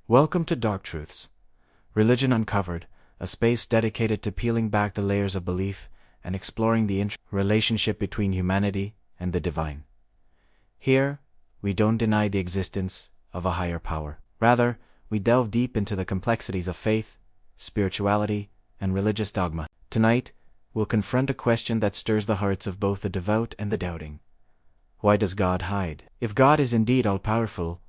Welcome to Dark Truths, Religion Uncovered, a space dedicated to peeling back the layers of belief and exploring the relationship between humanity and the divine. Here, we don't deny the existence of a higher power. Rather, we delve deep into the complexities of faith, spirituality, and religious dogma. Tonight, we'll confront a question that stirs the hearts of both the devout and the doubting. Why does God hide? If God is indeed all-powerful,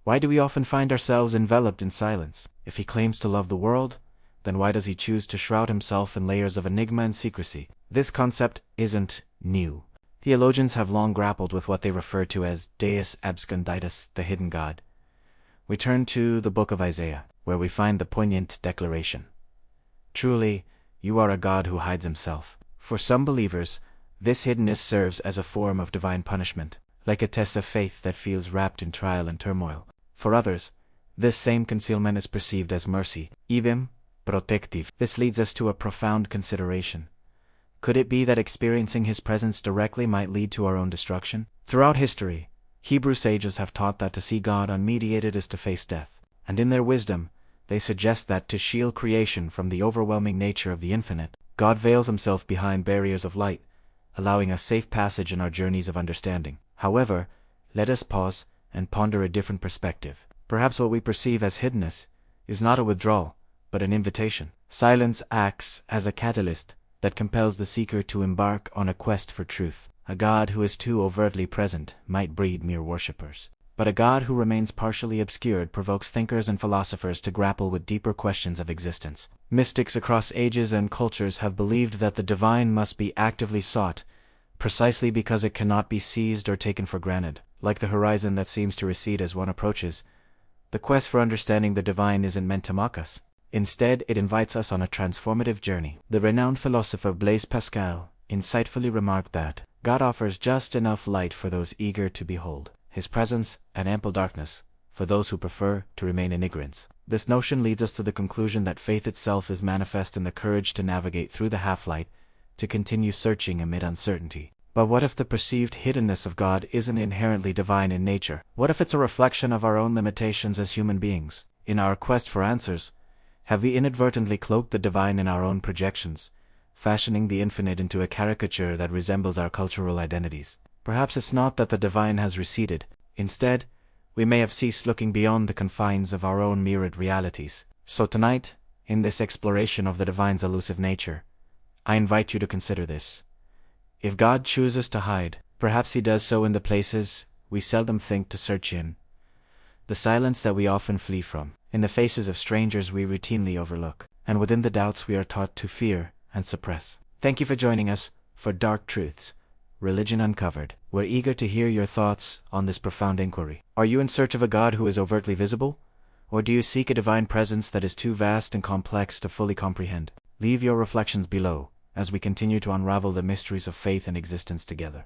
why do we often find ourselves enveloped in silence? If he claims to love the world, then why does he choose to shroud himself in layers of enigma and secrecy? This concept isn't new. Theologians have long grappled with what they refer to as Deus absconditus, the hidden God. We turn to the book of Isaiah, where we find the poignant declaration. Truly, you are a God who hides himself. For some believers, this hiddenness serves as a form of divine punishment, like a test of faith that feels wrapped in trial and turmoil. For others, this same concealment is perceived as mercy, idem protective. This leads us to a profound consideration. Could it be that experiencing his presence directly might lead to our own destruction? Throughout history, Hebrew sages have taught that to see God unmediated is to face death, and in their wisdom, they suggest that to shield creation from the overwhelming nature of the infinite, God veils himself behind barriers of light, allowing us safe passage in our journeys of understanding. However, let us pause and ponder a different perspective. Perhaps what we perceive as hiddenness is not a withdrawal, but an invitation. Silence acts as a catalyst that compels the seeker to embark on a quest for truth. A God who is too overtly present might breed mere worshippers. But a God who remains partially obscured provokes thinkers and philosophers to grapple with deeper questions of existence. Mystics across ages and cultures have believed that the divine must be actively sought, precisely because it cannot be seized or taken for granted. Like the horizon that seems to recede as one approaches, the quest for understanding the divine isn't meant to mock us. Instead, it invites us on a transformative journey. The renowned philosopher Blaise Pascal insightfully remarked that God offers just enough light for those eager to behold his presence and ample darkness for those who prefer to remain in ignorance. This notion leads us to the conclusion that faith itself is manifest in the courage to navigate through the half-light, to continue searching amid uncertainty. But what if the perceived hiddenness of God isn't inherently divine in nature? What if it's a reflection of our own limitations as human beings? In our quest for answers, have we inadvertently cloaked the divine in our own projections, fashioning the infinite into a caricature that resembles our cultural identities? Perhaps it's not that the divine has receded. Instead, we may have ceased looking beyond the confines of our own mirrored realities. So tonight, in this exploration of the divine's elusive nature, I invite you to consider this. If God chooses to hide, perhaps he does so in the places we seldom think to search in, the silence that we often flee from, in the faces of strangers we routinely overlook, and within the doubts we are taught to fear and suppress. Thank you for joining us for Dark Truths, Religion Uncovered. We're eager to hear your thoughts on this profound inquiry. Are you in search of a God who is overtly visible? Or do you seek a divine presence that is too vast and complex to fully comprehend? Leave your reflections below, as we continue to unravel the mysteries of faith and existence together.